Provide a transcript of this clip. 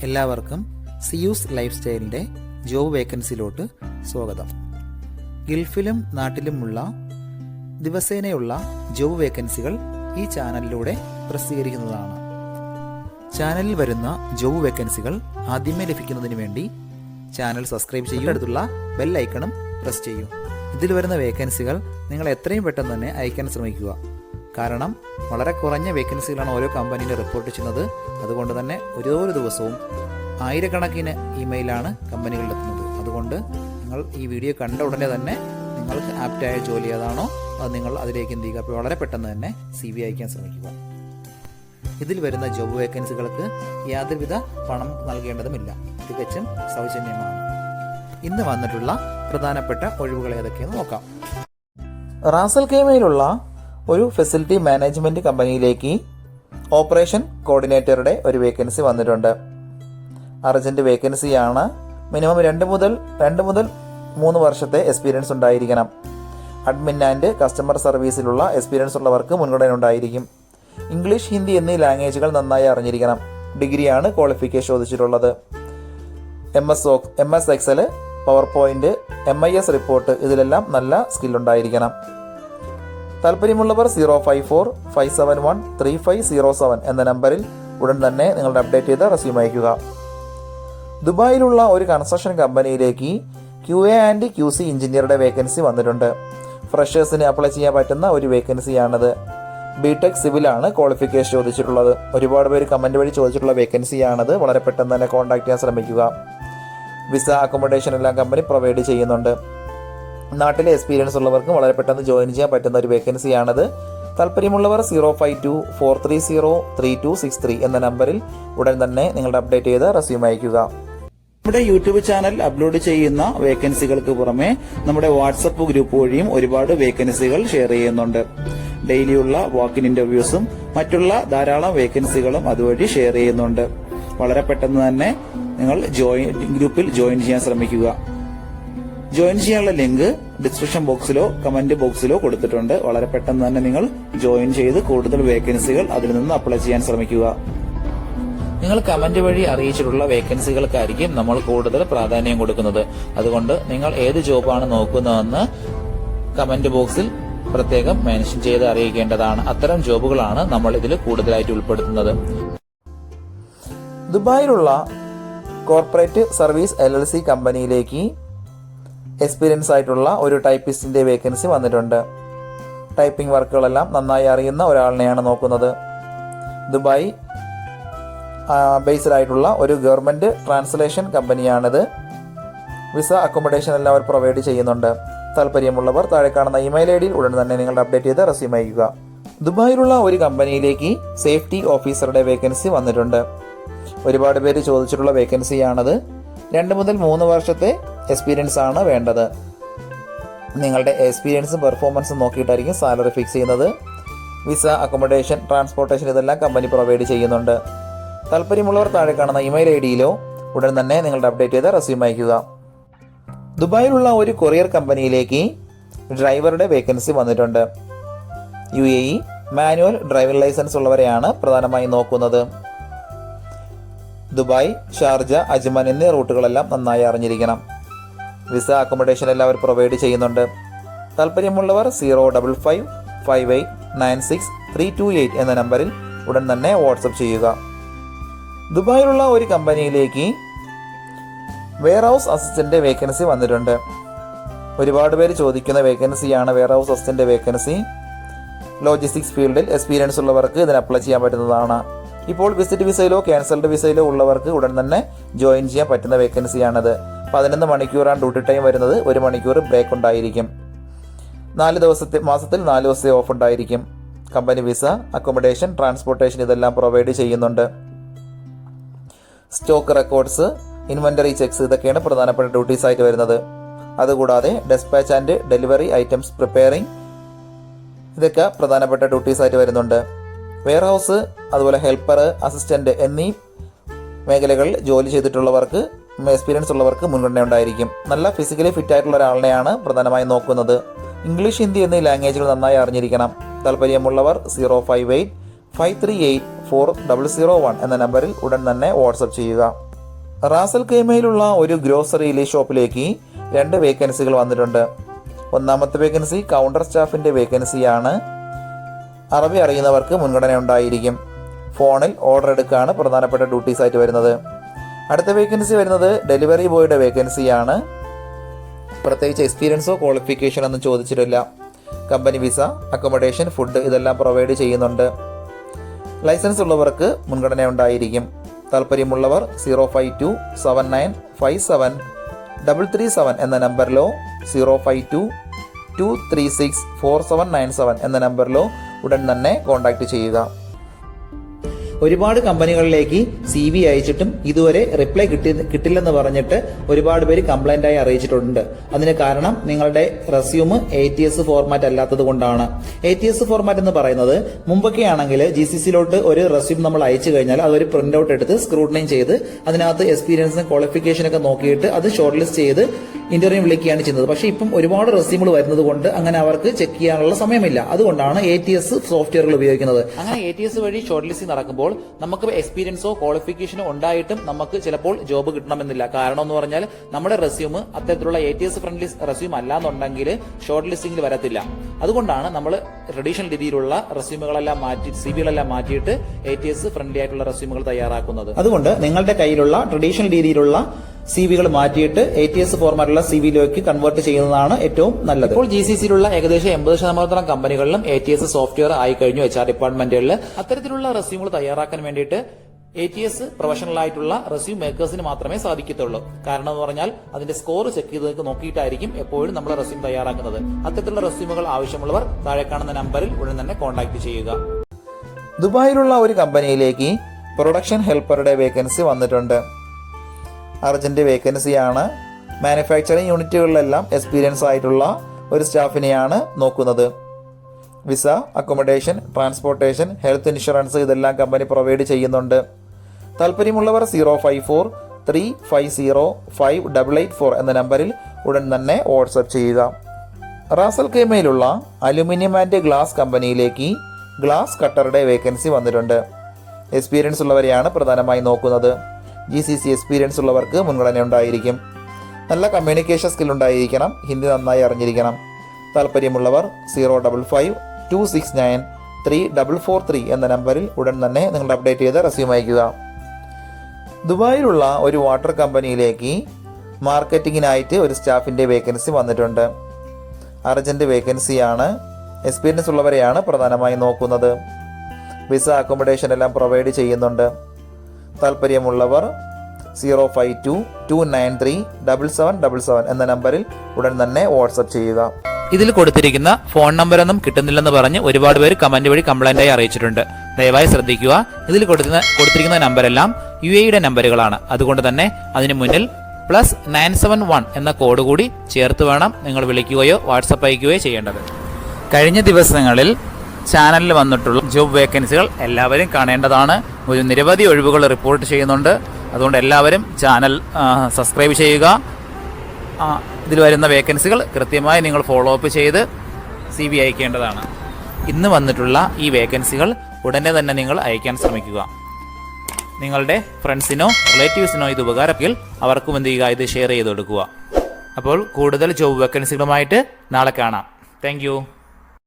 എല്ലാവർക്കും Zeus life സ്റ്റൈലിൻ്റെ job വേക്കൻസിയിലോട്ട് സ്വാഗതം. ഗൾഫിലും നാട്ടിലുമുള്ള ദിവസേനയുള്ള job വേക്കൻസികൾ ഈ ചാനലിലൂടെ പ്രസിദ്ധീകരിക്കുന്നതാണ്. ചാനലിൽ വരുന്ന ജോബ് വേക്കൻസികൾ ആദ്യമേ ലഭിക്കുന്നതിന് വേണ്ടി ചാനൽ സബ്സ്ക്രൈബ് ചെയ്യുക, അടുത്തുള്ള ബെൽ ഐക്കണും പ്രസ് ചെയ്യൂ. ഇതിൽ വരുന്ന വേക്കൻസികൾ നിങ്ങൾ എത്രയും പെട്ടെന്ന് തന്നെ അയക്കാൻ ശ്രമിക്കുക. കാരണം വളരെ കുറഞ്ഞ വേക്കൻസികളാണ് ഓരോ കമ്പനിയിൽ റിപ്പോർട്ട് ചെയ്യുന്നത്. അതുകൊണ്ട് തന്നെ ഓരോ ദിവസവും ആയിരക്കണക്കിന് ഇമെയിലാണ് കമ്പനികളിലെത്തുന്നത്. അതുകൊണ്ട് നിങ്ങൾ ഈ വീഡിയോ കണ്ട ഉടനെ തന്നെ നിങ്ങൾക്ക് ആപ്റ്റായ ജോലി ഏതാണോ അത് നിങ്ങൾ അതിലേക്ക് എന്ത് ചെയ്യുക, അപ്പോൾ വളരെ പെട്ടെന്ന് തന്നെ CV അയക്കാൻ ശ്രമിക്കുക. ഇതിൽ വരുന്ന ജോബ് വേക്കൻസികൾക്ക് യാതൊരുവിധ പണം നൽകേണ്ടതുമില്ല, തികച്ചും സൗജന്യമാണ്. ഇന്ന് വന്നിട്ടുള്ള പ്രധാനപ്പെട്ട ഒഴിവുകൾ ഏതൊക്കെയെന്ന് നോക്കാം. റാസൽ ഖൈമയിലുള്ള ഒരു ഫെസിലിറ്റി മാനേജ്മെന്റ് കമ്പനിയിലേക്ക് ഓപ്പറേഷൻ കോർഡിനേറ്ററുടെ ഒരു വേക്കൻസി വന്നിട്ടുണ്ട്. അർജന്റ് വേക്കൻസിയാണ്. മിനിമം 2 മുതൽ 3 വർഷത്തെ എക്സ്പീരിയൻസ് ഉണ്ടായിരിക്കണം. അഡ്മിൻ ആൻഡ് കസ്റ്റമർ സർവീസിലുള്ള എക്സ്പീരിയൻസ് ഉള്ളവർക്ക് മുൻഗണന ഉണ്ടായിരിക്കും. ഇംഗ്ലീഷ്, ഹിന്ദി എന്നീ ലാംഗ്വേജുകൾ നന്നായി അറിഞ്ഞിരിക്കണം. ഡിഗ്രിയാണ് ക്വാളിഫിക്കേഷൻ ചോദിച്ചിട്ടുള്ളത്. MS Excel, PowerPoint, MIS report ഇതിലെല്ലാം നല്ല സ്കില്ലുണ്ടായിരിക്കണം. താല്പര്യമുള്ളവർ 054-571-3507 എന്ന നമ്പറിൽ ഉടൻ തന്നെ നിങ്ങളുടെ അപ്ഡേറ്റ് ചെയ്ത റെസ്യൂം അയക്കുക. ദുബായിലുള്ള ഒരു കൺസ്ട്രക്ഷൻ കമ്പനിയിലേക്ക് QA ആൻഡ് QC എഞ്ചിനീയറുടെ വേക്കൻസി വന്നിട്ടുണ്ട്. ഫ്രഷേഴ്സിന് അപ്ലൈ ചെയ്യാൻ പറ്റുന്ന ഒരു വേക്കൻസിയാണത്. BTech സിവിലാണ് ക്വാളിഫിക്കേഷൻ ചോദിച്ചിട്ടുള്ളത്. ഒരുപാട് പേര് കമന്റ് വഴി ചോദിച്ചിട്ടുള്ള വേക്കൻസിയാണത്. വളരെ പെട്ടെന്ന് തന്നെ കോൺടാക്ട് ചെയ്യാൻ ശ്രമിക്കുക. വിസ, അക്കോമഡേഷൻ എല്ലാം കമ്പനി പ്രൊവൈഡ് ചെയ്യുന്നുണ്ട്. നാട്ടിലെ എക്സ്പീരിയൻസ് ഉള്ളവർക്ക് വളരെ പെട്ടെന്ന് ജോയിൻ ചെയ്യാൻ പറ്റുന്ന ഒരു വേക്കൻസിയാണത്. താല്പര്യമുള്ളവർ 052-430-3263 എന്ന നമ്പറിൽ ഉടൻ തന്നെ നിങ്ങളുടെ അപ്ഡേറ്റ് ചെയ്ത് റെസ്യൂം അയക്കുക. നമ്മുടെ യൂട്യൂബ് ചാനൽ അപ്ലോഡ് ചെയ്യുന്ന വേക്കൻസികൾക്ക് പുറമെ നമ്മുടെ വാട്സപ്പ് ഗ്രൂപ്പ് വഴിയും ഒരുപാട് വേക്കൻസികൾ ഷെയർ ചെയ്യുന്നുണ്ട്. ഡെയിലിയുള്ള വാക്കിൻ ഇന്റർവ്യൂസും മറ്റുള്ള ധാരാളം വേക്കൻസികളും അതുവഴി ഷെയർ ചെയ്യുന്നുണ്ട്. വളരെ പെട്ടെന്ന് തന്നെ നിങ്ങൾ ഗ്രൂപ്പിൽ ജോയിൻ ചെയ്യാൻ ശ്രമിക്കുക. ജോയിൻ ചെയ്യാനുള്ള ലിങ്ക് ഡിസ്ക്രിപ്ഷൻ ബോക്സിലോ കമന്റ് ബോക്സിലോ കൊടുത്തിട്ടുണ്ട്. വളരെ പെട്ടെന്ന് തന്നെ നിങ്ങൾ ജോയിൻ ചെയ്ത് കൂടുതൽ വേക്കൻസികൾ അതിൽ നിന്ന് അപ്ലൈ ചെയ്യാൻ ശ്രമിക്കുക. നിങ്ങൾ കമന്റ് വഴി അറിയിച്ചിട്ടുള്ള വേക്കൻസികൾക്കായിരിക്കും നമ്മൾ കൂടുതൽ പ്രാധാന്യം കൊടുക്കുന്നത്. അതുകൊണ്ട് നിങ്ങൾ ഏത് ജോബാണ് നോക്കുന്നതെന്ന് കമന്റ് ബോക്സിൽ പ്രത്യേകം മെൻഷൻ ചെയ്ത് അറിയിക്കേണ്ടതാണ്. അത്തരം ജോബുകളാണ് നമ്മൾ ഇതിൽ കൂടുതലായിട്ട് ഉൾപ്പെടുത്തുന്നത്. ദുബായിലുള്ള കോർപ്പറേറ്റ് സർവീസ് LLC കമ്പനിയിലേക്ക് എക്സ്പീരിയൻസ് ആയിട്ടുള്ള ഒരു ടൈപ്പിസ്റ്റിന്റെ വേക്കൻസി വന്നിട്ടുണ്ട്. ടൈപ്പിംഗ് വർക്കുകളെല്ലാം നന്നായി അറിയുന്ന ഒരാളിനെയാണ് നോക്കുന്നത്. ദുബായ് ബേസ്ഡ് ആയിട്ടുള്ള ഒരു ഗവൺമെന്റ് ട്രാൻസ്ലേഷൻ കമ്പനിയാണിത്. വിസ, അക്കോമഡേഷൻ എല്ലാം അവർ പ്രൊവൈഡ് ചെയ്യുന്നുണ്ട്. താല്പര്യമുള്ളവർ താഴെ കാണുന്ന ഇമെയിൽ ID ഉടൻ തന്നെ നിങ്ങളുടെ അപ്ഡേറ്റ് ചെയ്ത് റെസ്യൂം അയക്കുക. ദുബായിലുള്ള ഒരു കമ്പനിയിലേക്ക് സേഫ്റ്റി ഓഫീസറുടെ വേക്കൻസി വന്നിട്ടുണ്ട്. ഒരുപാട് പേര് ചോദിച്ചിട്ടുള്ള വേക്കൻസിയാണത്. 2 മുതൽ 3 വർഷത്തെ എക്സ്പീരിയൻസ് ആണ് വേണ്ടത്. നിങ്ങളുടെ എക്സ്പീരിയൻസും പെർഫോമൻസും നോക്കിയിട്ടായിരിക്കും സാലറി ഫിക്സ് ചെയ്യുന്നത്. വിസ, അക്കോമഡേഷൻ, ട്രാൻസ്പോർട്ടേഷൻ ഇതെല്ലാം കമ്പനി പ്രൊവൈഡ് ചെയ്യുന്നുണ്ട്. താല്പര്യമുള്ളവർ താഴെ കാണുന്ന ഇമെയിൽ ID ഉടൻ തന്നെ നിങ്ങളുടെ അപ്ഡേറ്റ് ചെയ്ത റെസ്യൂം അയക്കുക. ദുബായിലുള്ള ഒരു കൊറിയർ കമ്പനിയിലേക്ക് ഡ്രൈവറുടെ വേക്കൻസി വന്നിട്ടുണ്ട്. UAE മാനുവൽ ഡ്രൈവിംഗ് ലൈസൻസ് ഉള്ളവരെയാണ് പ്രധാനമായും നോക്കുന്നത്. ദുബായ്, ഷാർജ, അജ്മാൻ എന്നീ റൂട്ടുകളെല്ലാം നന്നായി അറിഞ്ഞിരിക്കണം. വിസ, അക്കോമഡേഷൻ എല്ലാം അവർ പ്രൊവൈഡ് ചെയ്യുന്നുണ്ട്. താല്പര്യമുള്ളവർ 055-5896-328 എന്ന നമ്പറിൽ ഉടൻ തന്നെ വാട്സപ്പ് ചെയ്യുക. ദുബായിലുള്ള ഒരു കമ്പനിയിലേക്ക് വെയർഹൗസ് അസിസ്റ്റന്റ് വേക്കൻസി വന്നിട്ടുണ്ട്. ഒരുപാട് പേര് ചോദിക്കുന്ന വേക്കൻസിയാണ് വെയർഹൗസ് അസിസ്റ്റന്റ് വേക്കൻസി. ലോജിസ്റ്റിക്സ് ഫീൽഡിൽ എക്സ്പീരിയൻസ് ഉള്ളവർക്ക് ഇതിന് അപ്ലൈ ചെയ്യാൻ പറ്റുന്നതാണ്. ഇപ്പോൾ വിസിറ്റ് വിസയിലോ ക്യാൻസൽഡ് വിസയിലോ ഉള്ളവർക്ക് ഉടൻ തന്നെ ജോയിൻ ചെയ്യാൻ പറ്റുന്ന വേക്കൻസിയാണത്. 11 മണിക്കൂറാണ് ഡ്യൂട്ടി ടൈം വരുന്നത്. 1 മണിക്കൂർ ബ്രേക്ക് ഉണ്ടായിരിക്കും. മാസത്തിൽ 4 ദിവസത്തെ ഓഫ് ഉണ്ടായിരിക്കും. കമ്പനി വിസ, അക്കോമഡേഷൻ, ട്രാൻസ്പോർട്ടേഷൻ ഇതെല്ലാം പ്രൊവൈഡ് ചെയ്യുന്നുണ്ട്. സ്റ്റോക്ക് റെക്കോർഡ്സ്, ഇൻവെന്ററി ചെക്സ് ഇതൊക്കെയാണ് പ്രധാനപ്പെട്ട ഡ്യൂട്ടീസ് ആയിട്ട് വരുന്നത്. അതുകൂടാതെ despatch and delivery items preparing ഇതൊക്കെ പ്രധാനപ്പെട്ട ഡ്യൂട്ടീസ് ആയിട്ട് വരുന്നുണ്ട്. വെയർഹൗസ്, അതുപോലെ ഹെൽപ്പർ, അസിസ്റ്റന്റ് എന്നീ മേഖലകളിൽ ജോലി ചെയ്തിട്ടുള്ളവർക്ക്, എക്സ്പീരിയൻസ് ഉള്ളവർക്ക് മുൻഗണന ഉണ്ടായിരിക്കും. നല്ല ഫിസിക്കലി ഫിറ്റ് ആയിട്ടുള്ള ഒരാളിനെയാണ് പ്രധാനമായും നോക്കുന്നത്. ഇംഗ്ലീഷ്, ഹിന്ദി എന്നീ ലാംഗ്വേജുകൾ നന്നായി അറിഞ്ഞിരിക്കണം. താല്പര്യമുള്ളവർ 058-538-4001 എന്ന നമ്പറിൽ ഉടൻ തന്നെ വാട്സപ്പ് ചെയ്യുക. റാസൽ ഖൈമയിലുള്ള ഒരു ഗ്രോസറി ഷോപ്പിലേക്ക് 2 വേക്കൻസികൾ വന്നിട്ടുണ്ട്. ഒന്നാമത്തെ വേക്കൻസി കൗണ്ടർ സ്റ്റാഫിന്റെ വേക്കൻസിയാണ്. അറബി അറിയുന്നവർക്ക് മുൻഗണന ഉണ്ടായിരിക്കും. ഫോണിൽ ഓർഡർ എടുക്കാണ് പ്രധാനപ്പെട്ട ഡ്യൂട്ടീസ് ആയിട്ട് വരുന്നത്. അടുത്ത വേക്കൻസി വരുന്നത് ഡെലിവറി ബോയുടെ വേക്കൻസിയാണ്. പ്രത്യേകിച്ച് എക്സ്പീരിയൻസോ ക്വാളിഫിക്കേഷനോ ഒന്നും ചോദിച്ചിട്ടില്ല. കമ്പനി വിസ, അക്കോമഡേഷൻ, ഫുഡ് ഇതെല്ലാം പ്രൊവൈഡ് ചെയ്യുന്നുണ്ട്. ലൈസൻസ് ഉള്ളവർക്ക് മുൻഗണന ഉണ്ടായിരിക്കും. താല്പര്യമുള്ളവർ 05279573337 എന്ന നമ്പറിലോ 05223644797 എന്ന നമ്പറിലോ ഉടൻ തന്നെ കോൺടാക്ട് ചെയ്യുക. ഒരുപാട് കമ്പനികളിലേക്ക് CV അയച്ചിട്ടും ഇതുവരെ റിപ്ലൈ കിട്ടില്ലെന്ന് പറഞ്ഞിട്ട് ഒരുപാട് പേര് കംപ്ലൈന്റ് ആയി അറിയിച്ചിട്ടുണ്ട്. അതിന് കാരണം നിങ്ങളുടെ റെസ്യൂം ATS ഫോർമാറ്റ് അല്ലാത്തത് കൊണ്ടാണ്. ATS ഫോർമാറ്റ് എന്ന് പറയുന്നത് മുമ്പൊക്കെ ആണെങ്കിൽ GCCയിലോട്ട് ഒരു റെസ്യൂം നമ്മൾ അയച്ചു കഴിഞ്ഞാൽ അതൊരു പ്രിന്റ് ഔട്ട് എടുത്ത് സ്ക്രൂട്ടനൈൻ ചെയ്ത് അതിനകത്ത് എക്സ്പീരിയൻസും ക്വാളിഫിക്കേഷനൊക്കെ നോക്കിയിട്ട് അത് ഷോർട്ട് ലിസ്റ്റ് ചെയ്ത് ഇന്റർവ്യൂ വിളിക്കുകയാണ് ചെയ്യുന്നത്. പക്ഷേ ഇപ്പം ഒരുപാട് റെസ്യൂമുകൾ വരുന്നത് കൊണ്ട് അങ്ങനെ അവർക്ക് ചെക്ക് ചെയ്യാനുള്ള സമയമില്ല. അതുകൊണ്ടാണ് ATS സോഫ്റ്റ്വെയറുകൾ ഉപയോഗിക്കുന്നത്. അങ്ങനെ ATS വഴി ഷോർട്ട് ലിസ്റ്റിംഗ് നടക്കുമ്പോൾ നമുക്ക് എക്സ്പീരിയൻസോ ക്വാളിഫിക്കേഷനോ ഉണ്ടായിട്ടും നമുക്ക് ചിലപ്പോൾ ജോബ് കിട്ടണമെന്നില്ല. കാരണം എന്ന് പറഞ്ഞാൽ നമ്മുടെ റെസ്യൂം അത്തരത്തിലുള്ള ATS ഫ്രണ്ട്ലി റെസ്യൂം അല്ലാന്നുണ്ടെങ്കിൽ ഷോർട്ട് ലിസ്റ്റിംഗിൽ വരത്തില്ല. അതുകൊണ്ടാണ് നമ്മൾ ട്രഡീഷണൽ രീതിയിലുള്ള റെസ്യൂമുകളെല്ലാം മാറ്റി CVകളെല്ലാം മാറ്റിയിട്ട് ATS ഫ്രണ്ട്ലി ആയിട്ടുള്ള റെസ്യൂമുകൾ തയ്യാറാക്കുന്നത്. അതുകൊണ്ട് നിങ്ങളുടെ കയ്യിലുള്ള ട്രഡീഷണൽ രീതിയിലുള്ള CVകൾ മാറ്റിയിട്ട് ATS ഫോർമാറ്റുള്ള CVയിലേക്ക് കൺവേർട്ട് ചെയ്യുന്നതാണ് ഏറ്റവും നല്ലത്. ഇപ്പോൾ GCCയിലുള്ള ഏകദേശം 80% കമ്പനികളിലും ATS സോഫ്റ്റ്വെയർ ആയി കഴിഞ്ഞു. HR ഡിപ്പാർട്ട്മെന്റുകളിൽ അത്തരത്തിലുള്ള റെസ്യൂമുകൾ തയ്യാറാക്കാൻ വേണ്ടിയിട്ട് ATS പ്രൊഫഷണൽ ആയിട്ടുള്ള റെസ്യൂം മേക്കേഴ്സിന് മാത്രമേ സാധിക്കത്തുള്ളൂ. കാരണം എന്ന് പറഞ്ഞാൽ അതിന്റെ സ്കോർ ചെക്ക് ചെയ്ത് നോക്കിയിട്ടായിരിക്കും എപ്പോഴും നമ്മൾ റെസ്യൂം തയ്യാറാക്കുന്നത്. അത്തരത്തിലുള്ള റെസ്യൂമുകൾ ആവശ്യമുള്ളവർ താഴെ കാണുന്ന നമ്പറിൽ ഉടൻ തന്നെ കോൺടാക്ട് ചെയ്യുക. ദുബായിലുള്ള ഒരു കമ്പനിയിലേക്ക് പ്രൊഡക്ഷൻ ഹെൽപ്പറുടെ വേക്കൻസി വന്നിട്ടുണ്ട്. അർജന്റ് വേക്കൻസിയാണ്. മാനുഫാക്ചറിംഗ് യൂണിറ്റുകളിലെല്ലാം എക്സ്പീരിയൻസ് ആയിട്ടുള്ള ഒരു സ്റ്റാഫിനെയാണ് നോക്കുന്നത്. Visa, accommodation, transportation, health insurance ഇതെല്ലാം കമ്പനി പ്രൊവൈഡ് ചെയ്യുന്നുണ്ട്. താല്പര്യമുള്ളവർ 05435058884 എന്ന നമ്പറിൽ ഉടൻ തന്നെ വാട്സ്ആപ്പ് ചെയ്യുക. റാസൽ ഖൈമയിലുള്ള അലുമിനിയം ആൻഡ് ഗ്ലാസ് കമ്പനിയിലേക്ക് ഗ്ലാസ് കട്ടറുടെ വേക്കൻസി വന്നിട്ടുണ്ട്. എക്സ്പീരിയൻസ് ഉള്ളവരെയാണ് പ്രധാനമായി നോക്കുന്നത്. GCC എക്സ്പീരിയൻസ് ഉള്ളവർക്ക് മുൻഗണന ഉണ്ടായിരിക്കും. നല്ല കമ്മ്യൂണിക്കേഷൻ സ്കിൽ ഉണ്ടായിരിക്കണം. ഹിന്ദി നന്നായി അറിഞ്ഞിരിക്കണം. താല്പര്യമുള്ളവർ 05526934443 എന്ന നമ്പറിൽ ഉടൻ തന്നെ നിങ്ങളുടെ അപ്ഡേറ്റ് ചെയ്ത് റെസ്യൂം അയക്കുക. ദുബായിലുള്ള ഒരു വാട്ടർ കമ്പനിയിലേക്ക് മാർക്കറ്റിങ്ങിനായിട്ട് ഒരു സ്റ്റാഫിന്റെ വേക്കൻസി വന്നിട്ടുണ്ട്. അർജന്റ് വേക്കൻസിയാണ്. എക്സ്പീരിയൻസ് ഉള്ളവരെയാണ് പ്രധാനമായി നോക്കുന്നത്. വിസ, അക്കോമഡേഷൻ എല്ലാം പ്രൊവൈഡ് ചെയ്യുന്നുണ്ട്. താല്പര്യമുള്ളവർ 052293777 എന്ന നമ്പറിൽ ഉടൻ തന്നെ വാട്സ്ആപ്പ് ചെയ്യുക. ഇതിൽ കൊടുത്തിരിക്കുന്ന ഫോൺ നമ്പറൊന്നും കിട്ടുന്നില്ലെന്ന് പറഞ്ഞ് ഒരുപാട് പേര് കമന്റ് വഴി കംപ്ലൈന്റ് ആയി അറിയിച്ചിട്ടുണ്ട്. ദയവായി ശ്രദ്ധിക്കുക. ഇതിൽ കൊടുത്തിരിക്കുന്ന നമ്പരെല്ലാം UAE നമ്പറുകളാണ്. അതുകൊണ്ട് തന്നെ അതിന് മുന്നിൽ +971 എന്ന കോഡ് കൂടി ചേർത്ത് വേണം നിങ്ങൾ വിളിക്കുകയോ വാട്സപ്പ് അയക്കുകയോ ചെയ്യേണ്ടത്. കഴിഞ്ഞ ദിവസങ്ങളിൽ ചാനലിൽ വന്നിട്ടുള്ള ജോബ് വേക്കൻസികൾ എല്ലാവരും കാണേണ്ടതാണ്. ഒരു നിരവധി ഒഴിവുകൾ റിപ്പോർട്ട് ചെയ്യുന്നുണ്ട്. അതുകൊണ്ട് എല്ലാവരും ചാനൽ സബ്സ്ക്രൈബ് ചെയ്യുക. ഇതിൽ വരുന്ന വേക്കൻസികൾ കൃത്യമായി നിങ്ങൾ ഫോളോ അപ്പ് ചെയ്ത് CV അയക്കേണ്ടതാണ്. ഇന്ന് വന്നിട്ടുള്ള ഈ വേക്കൻസികൾ ഉടനെ തന്നെ നിങ്ങൾ അയക്കാൻ ശ്രമിക്കുക. നിങ്ങളുടെ ഫ്രണ്ട്സിനോ റിലേറ്റീവ്സിനോ ഇത് ഉപകാരമെങ്കിൽ അവർക്കും എന്ത് ചെയ്യുക, ഇത് ഷെയർ ചെയ്ത് കൊടുക്കുക. അപ്പോൾ കൂടുതൽ ജോബ് വേക്കൻസികളുമായിട്ട് നാളെ കാണാം. താങ്ക്